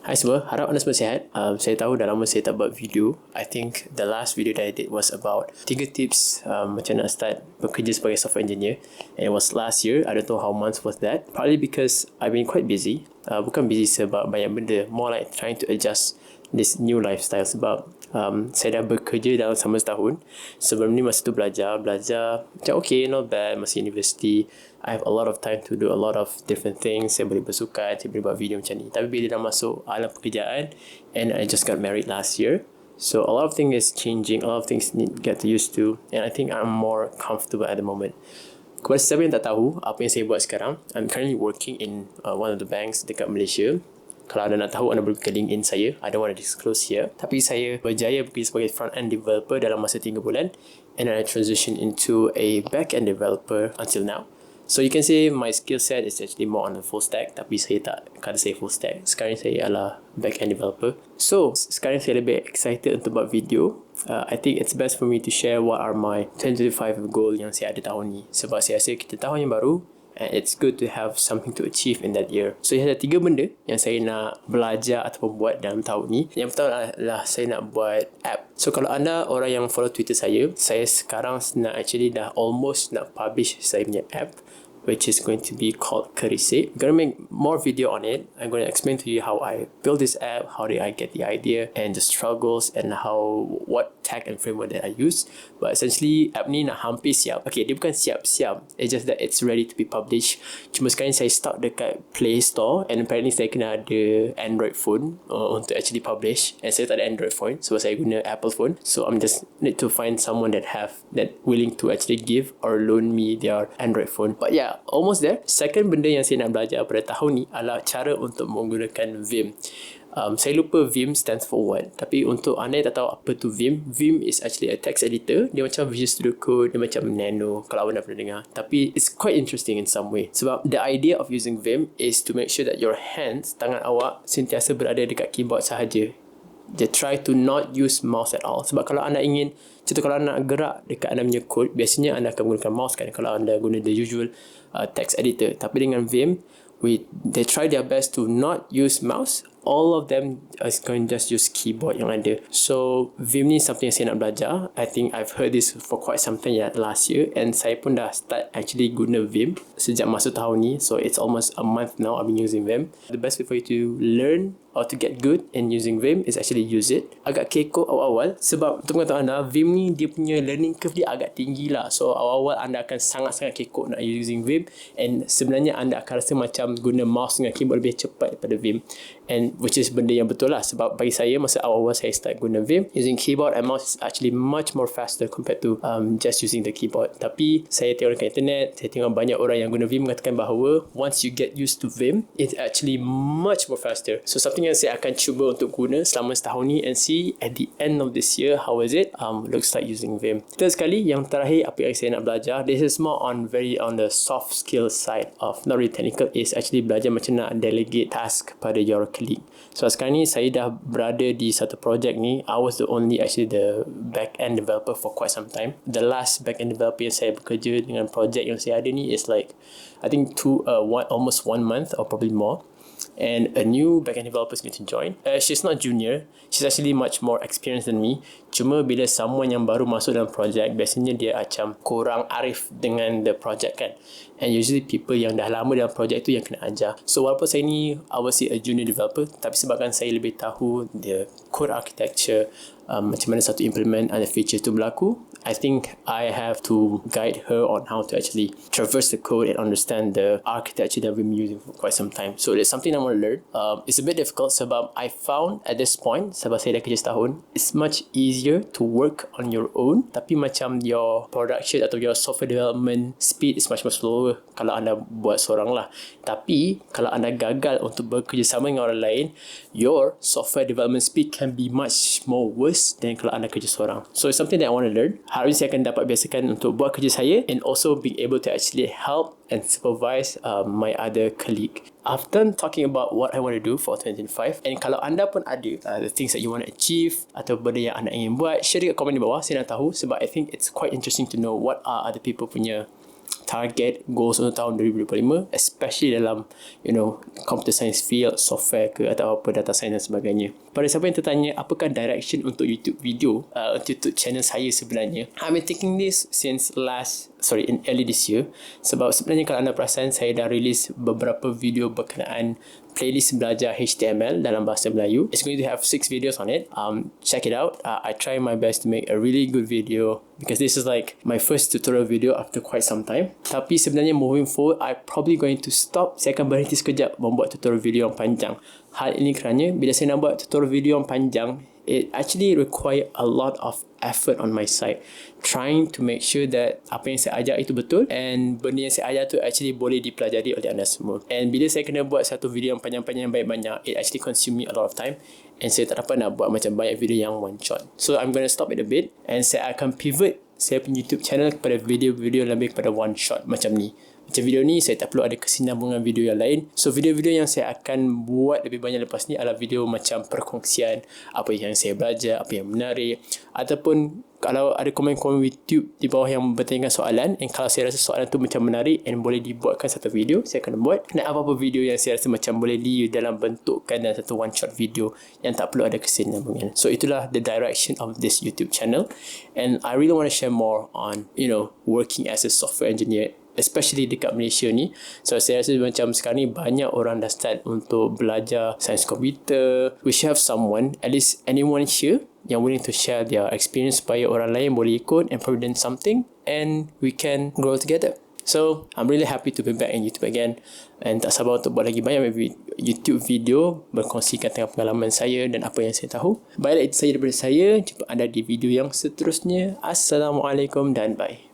Hai semua, harap anda semua sihat. Saya tahu dah lama saya tak buat video. I think the last video that I did was about 3 tips macam nak start bekerja sebagai software engineer. And it was last year. I don't know how months was that. Probably because I've been quite busy. Bukan busy sebab banyak benda. More like trying to adjust this new lifestyle sebab saya dah bekerja dalam sama setahun. Sebelum ni masa tu belajar macam okay, not bad, masih university. I have a lot of time to do a lot of different things. Saya boleh bersukan, saya boleh buat video macam ni. Tapi bila dah masuk alam pekerjaan, and I just got married last year, so a lot of things is changing, a lot of things need to get used to, and I think I'm more comfortable at the moment. Kepada siapa yang tak tahu apa yang saya buat sekarang, I'm currently working in one of the banks dekat Malaysia. Kalau anda nak tahu, anda boleh ke LinkedIn saya. I don't want to disclose here. Tapi saya berjaya bekerja sebagai front-end developer dalam masa 3 bulan. And then I transition into a back-end developer until now. So you can say my skill set is actually more on the full stack. Tapi saya tak kata saya full stack. Sekarang saya adalah back-end developer. So sekarang saya lebih excited untuk buat video. I think it's best for me to share what are my 2025 goal yang saya ada tahun ni. Sebab saya rasa kita tahun yang baru, and it's good to have something to achieve in that year. So, ada 3 benda yang saya nak belajar ataupun buat dalam tahun ni. Yang pertama adalah saya nak buat app. So, kalau anda orang yang follow Twitter saya sekarang actually dah almost nak publish saya punya app, which is going to be called Kerisik. I'm going to make more video on it. I'm going to explain to you how I built this app, how did I get the idea, and the struggles, and what tag and framework that I use. But essentially, app ni nak hampir siap. Okay, dia bukan siap-siap. It's just that it's ready to be published. Cuma sekarang saya start dekat Play Store, and apparently saya kena ada Android phone untuk actually publish. And saya tak ada Android phone, sebab saya guna Apple phone. So I'm just need to find someone that willing to actually give or loan me their Android phone. But yeah, almost there. Second benda yang saya nak belajar pada tahun ni adalah cara untuk menggunakan Vim. Saya lupa Vim stands for what. Tapi untuk anda yang tak tahu apa tu Vim, Vim is actually a text editor. Dia macam Visual Studio Code, dia macam Nano, kalau anda pernah dengar. Tapi it's quite interesting in some way. Sebab the idea of using Vim is to make sure that your hands, tangan awak, sentiasa berada dekat keyboard sahaja. They try to not use mouse at all. Sebab kalau anda ingin, contoh kalau anda nak gerak dekat anda punya code, biasanya anda akan menggunakan mouse kan, kalau anda guna the usual text editor. Tapi dengan Vim, they try their best to not use mouse. All of them is going to just use keyboard yang ada. So Vim ni something yang saya nak belajar. I think I've heard this for quite some time last year, and saya pun dah start actually guna Vim sejak masuk tahun ni. So it's almost a month now I've been using Vim. The best way for you to learn or to get good in using Vim is actually use it. Agak kekok awal-awal sebab untuk pengetahuan anda, Vim ni dia punya learning curve dia agak tinggi lah. So awal-awal anda akan sangat-sangat kekok nak using Vim, and sebenarnya anda akan rasa macam guna mouse dengan keyboard lebih cepat daripada Vim. And which is benda yang betul lah, sebab bagi saya masa awal-awal saya start guna Vim, using keyboard and mouse is actually much more faster compared to just using the keyboard. Tapi saya tengok dekat internet, saya tengok banyak orang yang guna Vim mengatakan bahawa once you get used to Vim, it's actually much more faster. So something yang saya akan cuba untuk guna selama setahun ni and see at the end of this year how is it looks like using Vim. Third sekali, yang terakhir apa yang saya nak belajar, this is more on the soft skill side of not really technical, is actually belajar macam nak delegate task pada your colleague. So sekarang ni saya dah berada di satu project ni. I was the back-end developer for quite some time. The last back-end developer yang saya bekerja dengan project yang saya ada ni is like I think almost 1 month or probably more. And a new backend developer is going to join. She's not junior. She's actually much more experienced than me. Cuma bila someone yang baru masuk dalam project, biasanya dia macam kurang arif dengan the project kan. And usually people yang dah lama dalam project tu yang kena ajar. So walaupun saya ni, I would say a junior developer, tapi sebabkan saya lebih tahu the code architecture, macam mana satu implement and the features tu berlaku, I think I have to guide her on how to actually traverse the code and understand the architecture that we've been using for quite some time. So it's something I want to learn. It's a bit difficult sebab I found at this point, sebab saya dah kerja setahun, it's much easier to work on your own. Tapi macam your production atau your software development speed is much more slower kalau anda buat seorang lah. Tapi kalau anda gagal untuk bekerjasama dengan orang lain, your software development speed can be much more worse than kalau anda kerja seorang. So it's something that I want to learn. Harapnya saya akan dapat biasakan untuk buat kerja saya and also being able to actually help and supervise my other colleague. I've done talking about what I want to do for 2025, and kalau anda pun ada the things that you want to achieve atau benda yang anda ingin buat, share dekat komen di bawah. Saya nak tahu sebab I think it's quite interesting to know what are other people punya target goals untuk tahun 2025, especially dalam computer science field, software ke atau apa, data science dan sebagainya. Pada siapa yang tertanya apakah direction untuk YouTube video, untuk YouTube channel saya sebenarnya, I've been thinking this since in early this year. Sebab sebenarnya kalau anda perasan, saya dah release beberapa video berkenaan playlist belajar HTML dalam bahasa Melayu. It's going to have 6 videos on it. Check it out. I try my best to make a really good video because this is like my first tutorial video after quite some time. Tapi sebenarnya moving forward, I'm probably going to stop. Saya akan berhenti sekejap membuat tutorial video yang panjang. Hal ini kerana bila saya nak buat tutorial video yang panjang, it actually require a lot of effort on my side, trying to make sure that apa yang saya ajar itu betul and benda yang saya ajar tu actually boleh dipelajari oleh anda semua. And bila saya kena buat satu video yang panjang-panjang banyak-banyak, it actually consume me a lot of time and saya tak dapat nak buat macam banyak video yang one shot. So I'm going to stop it a bit and saya akan pivot saya punya YouTube channel kepada video-video lebih kepada one shot macam ni. Macam video ni, saya tak perlu ada kesinambungan video yang lain. So, video-video yang saya akan buat lebih banyak lepas ni adalah video macam perkongsian apa yang saya belajar, apa yang menarik. Ataupun kalau ada komen-komen YouTube di bawah yang bertanyakan soalan, and kalau saya rasa soalan tu macam menarik and boleh dibuatkan satu video, saya akan buat. Dan apa-apa video yang saya rasa macam boleh dalam bentukkan dalam satu one-shot video yang tak perlu ada kesinambungan. So, itulah the direction of this YouTube channel. And I really want to share more on, working as a software engineer, especially dekat Malaysia ni. So saya rasa macam sekarang ni banyak orang dah start untuk belajar sains komputer. We should have someone, at least anyone here, yang willing to share their experience supaya orang lain boleh ikut and probably learn something and we can grow together. So I'm really happy to be back in YouTube again and tak sabar untuk buat lagi banyak YouTube video berkongsikan tentang pengalaman saya dan apa yang saya tahu. Baiklah, itu saja daripada saya. Jumpa anda di video yang seterusnya. Assalamualaikum dan bye.